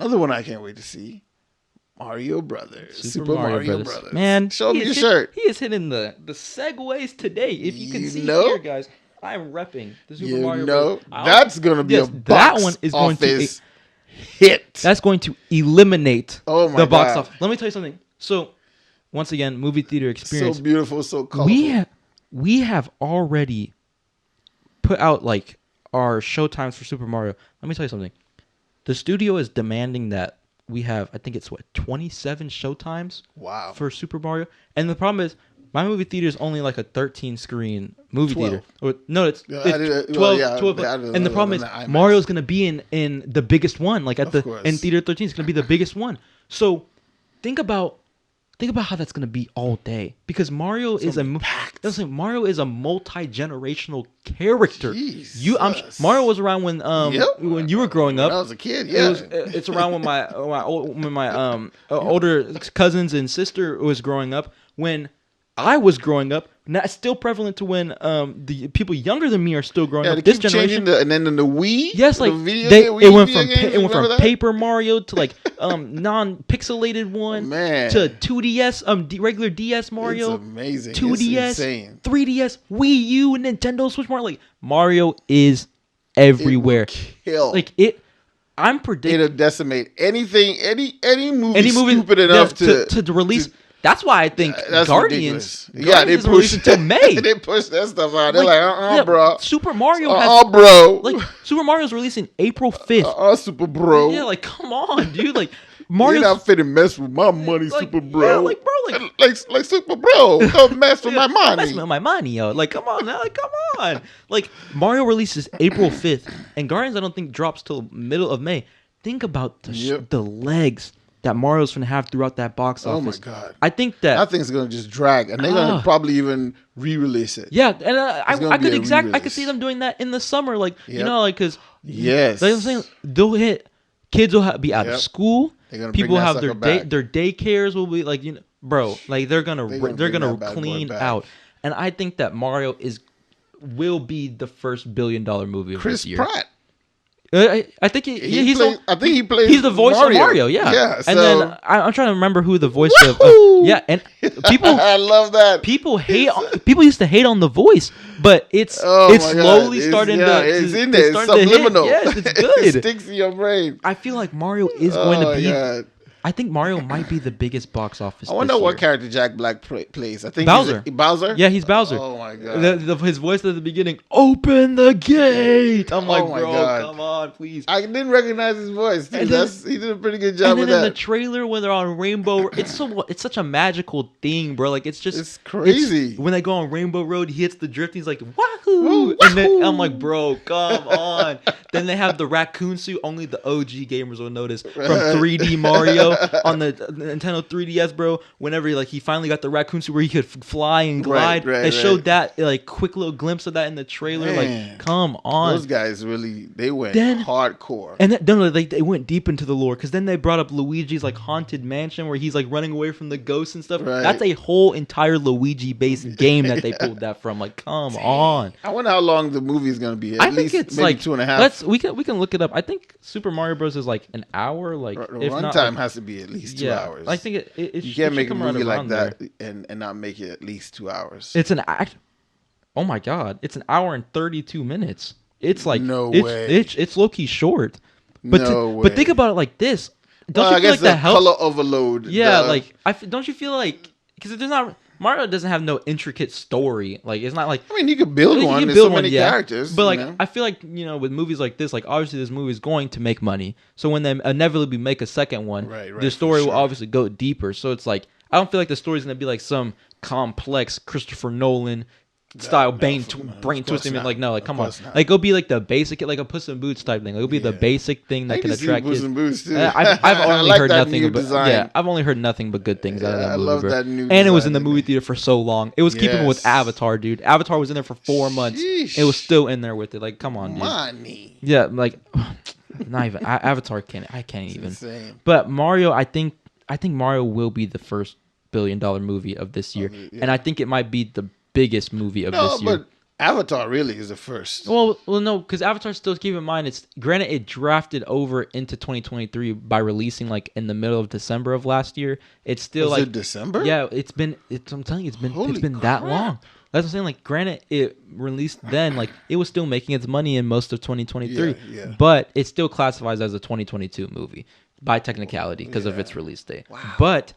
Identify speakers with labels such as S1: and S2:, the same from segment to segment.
S1: Another one I can't wait to see. Mario Brothers.
S2: Super Mario
S1: Brothers.
S2: Man,
S1: show me your shirt.
S2: He is hitting the segues today. If you can see here, guys, I'm repping the Super Mario Brothers.
S1: That's going to be a box
S2: that one is going to
S1: hit.
S2: That's going to eliminate the box
S1: God.
S2: office. Let me tell you something. So, once again, movie theater experience.
S1: So beautiful, so colorful.
S2: We have already put out like our show times for Super Mario. Let me tell you something. The studio is demanding that we have, I think it's 27 show times for Super Mario. And the problem is, my movie theater is only like a 13 screen movie
S1: 12.
S2: theater. It's 12. And the problem is, Mario's going to be in the biggest one, like in theater 13. It's going to be the biggest one. So think about how that's going to be all day, because Mario is a multi-generational character. Mario was around when you were growing up.
S1: When I was a kid, yeah.
S2: It's around when my older cousins and sister was growing up. When I was growing up, now it's still prevalent to when the people younger than me are still growing up. This generation,
S1: and then the Wii.
S2: Yes, like it went from Paper Mario to like non-pixelated one to 2DS, regular DS Mario.
S1: It's amazing.
S2: 2DS, 3DS, Wii U, and Nintendo Switch Mario. Like Mario is everywhere. I'm predicting
S1: it'll decimate anything, any movie stupid enough
S2: to release. That's why I think Guardians.
S1: They
S2: push until May.
S1: They push that stuff out. They're like, bro.
S2: Super Mario
S1: bro.
S2: Like Super Mario's releasing April 5th.
S1: Super bro.
S2: Yeah, like come on, dude. Like Mario's
S1: you're not finna mess with my money, Super bro.
S2: Yeah, like bro,
S1: like Super bro. Don't mess with my money.
S2: Mess with my money, yo. Like come on now, come on. Like Mario releases April 5th, and Guardians I don't think drops till middle of May. Think about the legs that Mario's gonna have throughout that box office.
S1: Oh my God!
S2: I think that
S1: thing's gonna just drag, and they're gonna probably even re-release it.
S2: Yeah, and I could see them doing that in the summer, like you know, like because like I'm saying, they'll hit kids will be out of school. People have their daycares will be like bro, like they're gonna clean out, and I think that Mario will be the first $1 billion movie of this year.
S1: Chris Pratt.
S2: I think he plays. He's the voice of Mario. Yeah.
S1: So,
S2: and then I'm trying to remember who the voice of. And people.
S1: I love that.
S2: People used to hate on the voice, but it's slowly starting to.
S1: It's in there. It's subliminal.
S2: Yes, it's good.
S1: It sticks in your brain.
S2: I feel like Mario is going to be. God. I think Mario might be the biggest box office.
S1: I wonder what character Jack Black plays. I think
S2: Bowser.
S1: Bowser?
S2: Yeah, he's Bowser.
S1: Oh my God.
S2: His voice at the beginning, "Open the gate." I'm like, bro, come on, please.
S1: I didn't recognize his voice. Dude. He did a pretty good job with that.
S2: And then in the trailer when they're on Rainbow, it's such a magical thing, bro. Like it's
S1: crazy.
S2: When they go on Rainbow Road, he hits the drift. He's like, "Wahoo!" And then I'm like, bro, come on. Then they have the raccoon suit. Only the OG gamers will notice from 3D Mario. On the Nintendo 3DS, bro, whenever he finally got the raccoon suit where he could fly and glide, they showed that like quick little glimpse of that in the trailer. Man, like, come on,
S1: those guys really went hardcore.
S2: And then they went deep into the lore because then they brought up Luigi's like haunted mansion where he's like running away from the ghosts and stuff.
S1: Right.
S2: That's a whole entire Luigi based game that they pulled that from. Like, come on.
S1: I wonder how long the movie is going to be.
S2: I think it's
S1: maybe
S2: like
S1: 2.5.
S2: We can look it up. I think Super Mario Bros is like an hour. Like
S1: runtime has to be at least 2 hours.
S2: I think
S1: you can't make a movie like that and not make it at least 2 hours.
S2: It's an act. Oh my God! It's an hour and 32 minutes. It's like
S1: way.
S2: It's low key short. But but think about it like this. Don't you feel like
S1: the color overload?
S2: Yeah, don't you feel like because there's not. Mario doesn't have no intricate story. Like it's not like
S1: you could build one. There's so many characters.
S2: But I feel like with movies like this, like obviously this movie is going to make money. So when they inevitably make a second one, the story will obviously go deeper. So it's like I don't feel like the story's gonna be like some complex Christopher Nolan style brain twisting. Like no, like come on, like go be like the basic, like a Puss in Boots type thing. Like, it'll be the basic thing that can attract kids. I've only heard nothing but I've only heard nothing but good things out of that movie. I love that new and it was in the movie theater for so long. It was keeping with Avatar, dude. Avatar was in there for 4 months. It was still in there with it. Like, come on, dude.
S1: Money.
S2: Yeah, like not even Avatar can't. I can't even.
S1: Insane.
S2: But Mario, I think Mario will be the first $1 billion movie of this year, and I think it might be the biggest movie of this year.
S1: But Avatar really is the first.
S2: Well, no, because Avatar still, keep in mind, it's granted it drafted over into 2023 by releasing like in the middle of December of last year. It's still
S1: Was
S2: like
S1: it December?
S2: Yeah, I'm telling you, it's been that long. That's what I'm saying. Like, granted, it released then, like it was still making its money in most of 2023, but it still classifies as a 2022 movie by technicality because of its release date.
S1: Wow.
S2: But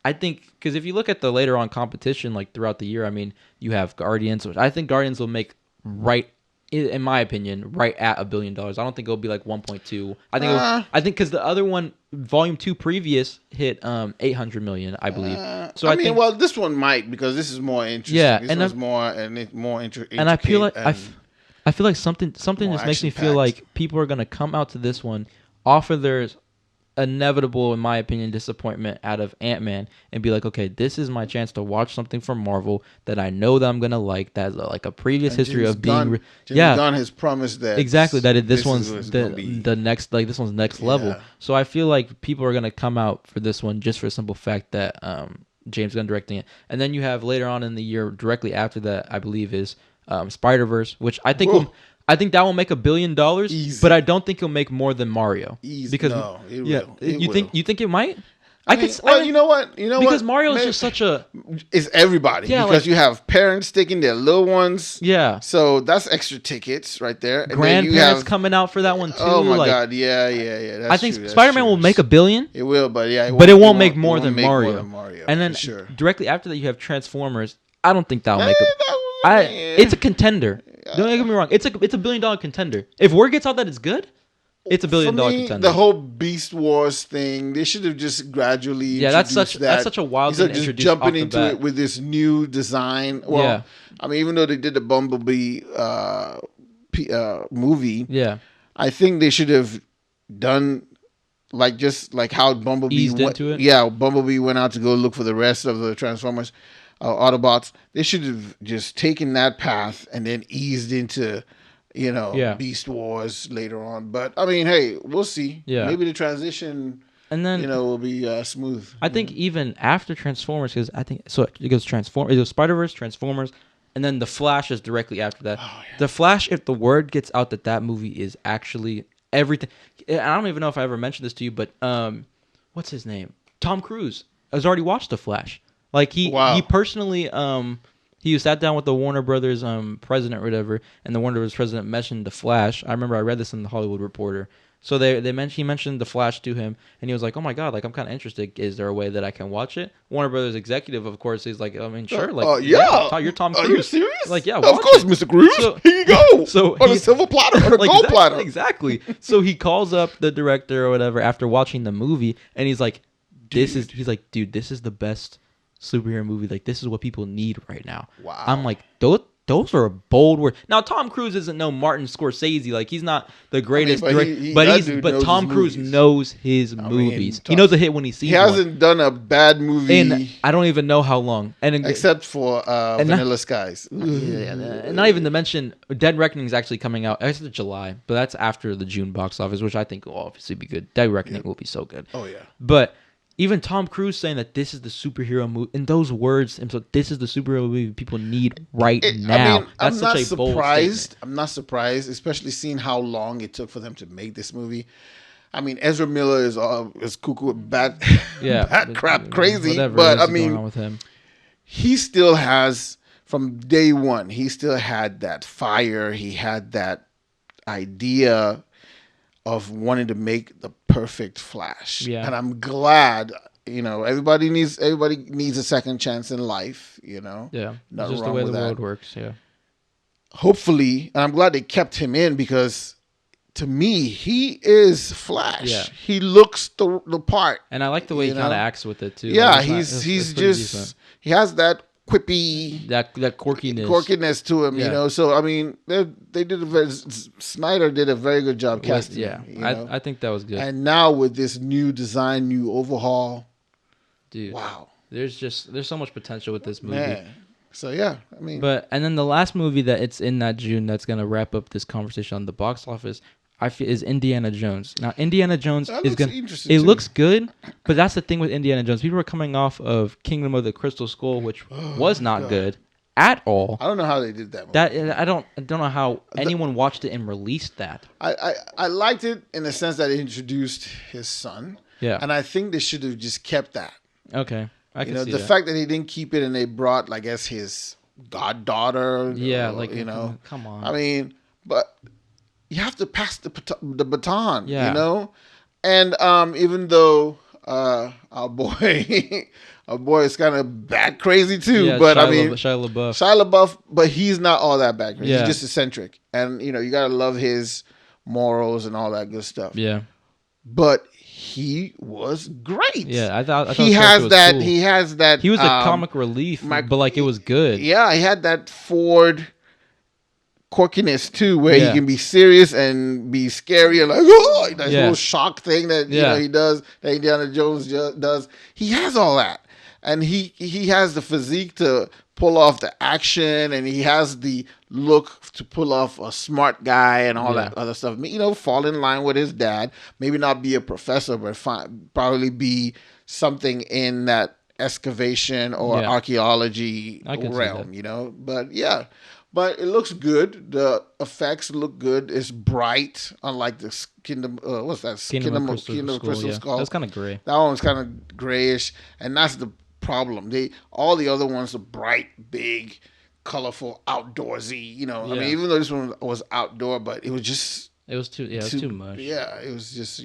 S2: I think because if you look at the later on competition, like throughout the year, I mean, you have Guardians, which I think Guardians will make in my opinion, right at $1 billion. I don't think it'll be like 1.2. I think because the other one, Volume 2 previous, hit 800 million, I believe. So I think,
S1: well, this one might because this is more interesting.
S2: Yeah,
S1: this one's more interesting.
S2: And I feel like I feel like something just makes me feel like people are gonna come out to this one, offer their inevitable, in my opinion, disappointment out of Ant-Man and be like, okay, this is my chance to watch something from Marvel that I know that I'm gonna like, that has like a previous history of being
S1: James Gunn has promised that
S2: exactly that this one's the next, like this one's next level. So I feel like people are gonna come out for this one just for the simple fact that James Gunn directing it. And then you have later on in the year, directly after that, I believe is Spider-Verse, which I think that will make $1 billion, but I don't think it'll make more than Mario. Because you think it might?
S1: You know what?
S2: Because Mario is just such a.
S1: It's everybody. Yeah, because you have parents taking their little ones.
S2: Yeah.
S1: So that's extra tickets right there. And
S2: grandparents coming out for that one too.
S1: Oh my god! Yeah. That's
S2: I think Spider-Man will make $1 billion.
S1: It will, but
S2: it won't make more than Mario. And then directly after that, you have Transformers. I don't think that'll make it's a contender. Don't get me wrong. It's a $1 billion contender. If word gets out that it's good, it's a $1 billion contender.
S1: The whole Beast Wars thing, they should have just gradually
S2: that's such a wild thing to
S1: just
S2: introduce
S1: jumping into it with this new design. Well, I mean, even though they did the Bumblebee movie, I think they should have done just like how Bumblebee
S2: eased into it.
S1: Yeah, Bumblebee went out to go look for the rest of the Transformers. Autobots, they should have just taken that path and then eased into, Beast Wars later on. But I mean, hey, we'll see. Yeah, maybe the transition, and then will be smooth.
S2: I think even after Transformers, because I think so. It goes Spider-Verse, Transformers, and then the Flash is directly after that. Oh, yeah. The Flash, if the word gets out that movie is actually everything. I don't even know if I ever mentioned this to you, but what's his name? Tom Cruise has already watched the Flash. Like he personally he sat down with the Warner Brothers president or whatever, and the Warner Brothers president mentioned the Flash. I remember I read this in the Hollywood Reporter. So he mentioned the Flash to him, and he was like, "Oh my god, like I'm kind of interested. Is there a way that I can watch it?" Warner Brothers executive, of course, he's like, "I mean, sure, like you're Tom Cruise.
S1: Are you serious?
S2: Like, yeah,
S1: of course, Mr. Cruise. So, here you go. So on a silver platter, on a gold platter,
S2: exactly." So he calls up the director or whatever after watching the movie, and he's like, "Dude, this is the best superhero movie. Like, this is what people need right now."
S1: Wow.
S2: I'm like, those are a bold word. Now, Tom Cruise isn't no Martin Scorsese. Like, he's not the greatest director, but Tom Cruise knows his movies. He knows a hit when he sees one.
S1: He hasn't done a bad movie
S2: in I don't even know how long.
S1: Except for Vanilla Skies.
S2: And not even to mention, Dead Reckoning is actually coming out. It's July, but that's after the June box office, which I think will obviously be good. Dead Reckoning will be so good.
S1: Oh, yeah.
S2: But even Tom Cruise saying that this is the superhero movie, in those words, and so this is the superhero movie people need right now.
S1: I mean, that's such a bold statement. I'm not surprised, especially seeing how long it took for them to make this movie. I mean, Ezra Miller is cuckoo, bat crap crazy, but I mean,
S2: with him.
S1: He still has, from day one, he still had that fire. He had that idea of wanting to make the perfect Flash.
S2: Yeah.
S1: And I'm glad, everybody needs a second chance in life,
S2: Yeah.
S1: Not
S2: just
S1: wrong
S2: the way
S1: with
S2: the
S1: that.
S2: world works, yeah.
S1: Hopefully, and I'm glad they kept him in because to me, he is Flash.
S2: Yeah.
S1: He looks the part.
S2: And I like the way he kind of acts with it too.
S1: Yeah, like he's just he has that quippy,
S2: that quirkiness
S1: to him, So I mean, Snyder did a very good job casting.
S2: Yeah, I think that was good.
S1: And now with this new design, new overhaul,
S2: dude,
S1: wow,
S2: there's so much potential with this movie.
S1: Man. So yeah, I mean,
S2: and then the last movie that it's in that June that's gonna wrap up this conversation on the box office, I feel, is Indiana Jones. Now, Indiana Jones looks good, but that's the thing with Indiana Jones. People are coming off of Kingdom of the Crystal Skull, which was not good, at all.
S1: I don't know how they did that movie.
S2: That I don't know how anyone watched it and released that.
S1: I liked it in the sense that it introduced his son.
S2: Yeah.
S1: And I think they should have just kept that.
S2: Okay. I can see
S1: the
S2: that.
S1: fact that he didn't keep it and they brought, I guess, his goddaughter.
S2: Yeah,
S1: come
S2: on.
S1: I mean, but you have to pass the baton, And even though our boy is kind of bat crazy too, but
S2: Shia
S1: LaBeouf, but he's not all that bat crazy. Yeah. He's just eccentric, and you gotta love his morals and all that good stuff.
S2: Yeah,
S1: but he was great.
S2: Yeah, I thought
S1: he has that.
S2: Cool.
S1: He has that.
S2: He was a comic relief, but it was good.
S1: Yeah, he had that Ford quirkiness too, where he can be serious and be scary and that little shock thing that he does, that Indiana Jones does. He has all that, and he has the physique to pull off the action, and he has the look to pull off a smart guy and all that other stuff. Fall in line with his dad. Maybe not be a professor, but probably be something in that excavation or archaeology realm. But yeah. But it looks good. The effects look good. It's bright, unlike the Kingdom. What's that?
S2: Kingdom of Crystal Skull. That's kind of gray.
S1: That one's kind of grayish, and that's the problem. All the other ones are bright, big, colorful, outdoorsy. I mean, even though this one was outdoor, but it was just.
S2: It was too much.
S1: Yeah, it was just